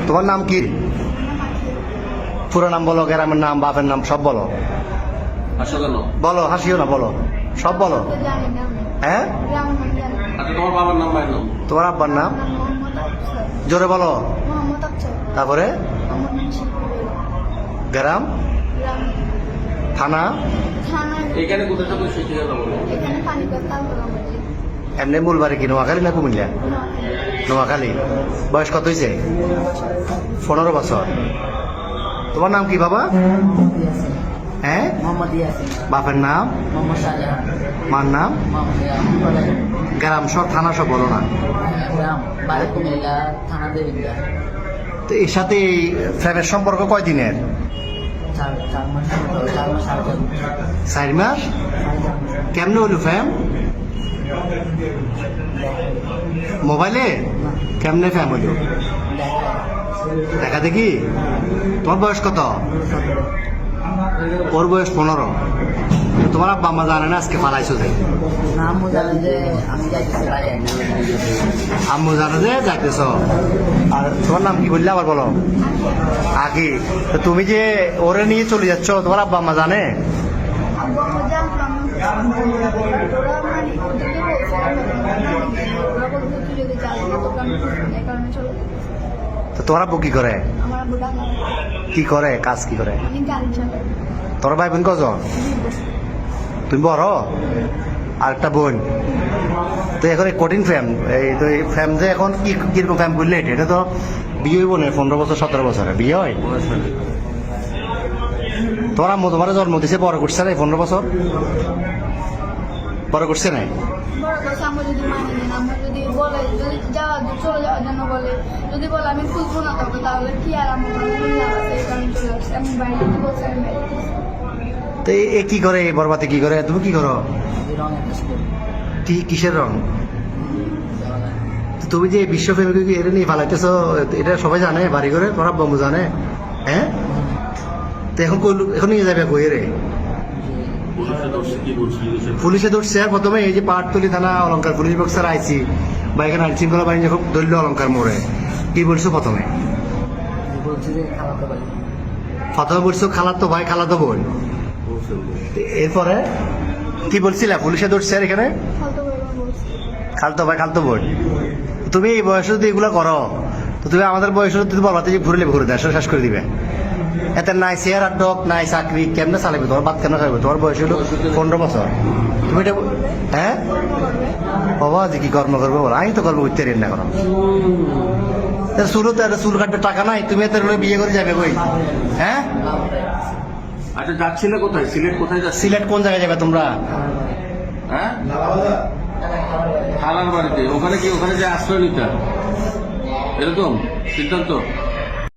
তোমার নাম কি? পুরো নাম বলো, গ্রামের নাম, বাপের নাম সব বলো। বলো, হাসিও না, বলো, সব বলো। হ্যাঁ, তোমার বাবার নাম, ভাইয়ের নাম? তোমার আব্বার নাম জোরে বলো। তারপরে গ্রাম, থানা, এখানে কোথায় থাকবে সেই ঠিকানা বলো। এমনি মূল বাড়ি কি নোয়াখালী না কুমিল্লা? নোয়াখালী। বয়স কত হয়েছে? 15 বছর। তোমার নাম কি বাবা? হ্যাঁ, বাপের নাম, মার নাম, গ্রাম সব, থানা সব বলো না। তো এর সাথে এই ফ্রেমের সম্পর্ক কয়দিনের? 4 মাস। কেমনে হলো ফ্যাম? মোবাইলে? কেমনে ফ্যাম হইল? দেখা দেখি। তোমার বয়স কত? ওর বয়স 15। তোমার আব্বা আম্মা জানে না আজকে পালাইছো যে? আম্মু জানে যে যাইতেছ। আর তোমার নাম কি বললে আবার বলো? আগে। তো তুমি যে ওরে নিয়ে চলে যাচ্ছ, তোমার আব্বা আম্মা জানে? তো তোমার আব্বু কি করে? কি করে, কাজ কি করে? তোর ভাই বোন কজন? তুমি বড়? আর একটা বোন। তো এখন এই কঠিন ফ্যাম, এই তো এই ফ্যাম যে এখন কি কিরকম ফ্যাম করলে এটা তো বিয়ে হইব না 15 বছর 17 বছরে বিয়ে হয়। তোমার আম্মু তোমার জন্ম দিছে, বড় করছে না 15 বছর? বড় করছে না? তো এ কি করে, বরবাতে কি করে, তুমি কি করো? কি কিসের রং? তুমি যে বিশ্ব ফেমিকে এটা নিয়ে ফালাইতেছো, এটা সবাই জানে বাড়ি করে? তোমার আব্বু আম্মু জানে? হ্যাঁ। তো এখন এখন নিয়ে যাবে কই রে? পুলিশে ধরছে। প্রথমে এই যে পাহাড়তলি থানা অলঙ্কার পুলিশ বক্সার আইছি বা এখানে আইন শৃঙ্খলা বাহিনী যখন ধরল অলঙ্কার মোড়ে, কি বলছো প্রথমে? প্রথমে বলছো খালাতো ভাই, খালাতো বোন। এরপরে কি বলছিলে? পুলিশে ধরছে আর এখানে খালতো ভাই, খালতো বোন। তুমি এই বয়সে যদি এগুলো করো, তো তুমি আমাদের বয়সে যদি বলতে যে ঘুরলে ঘুরে দেয়, শেষ করে দিবে। এতে নাই চেয়ার আর ডক, নাই চাকরি, কেমনে চালাবে? তোমার বাদ কেন খাবে? তোমার বয়স হলো 15 বছর। তুমি এটা হ্যাঁ বাবা যে কি কর্ম করবো বলো? আমি তো কর্ম করতে রেন না করো। চুলও তো একটা চুল কাটবে টাকা নাই, তুমি এত বিয়ে করে যাবে কই? হ্যাঁ। আচ্ছা, যাচ্ছিলে কোথায়? সিলেট কোথায় যাচ্ছিলে? সিলেট কোন জায়গায় যাবে তোমরা? হ্যাঁ, খালার বাড়িতে। ওখানে কি, ওখানে যে আশ্রয় নিতে এরকম সিদ্ধান্ত?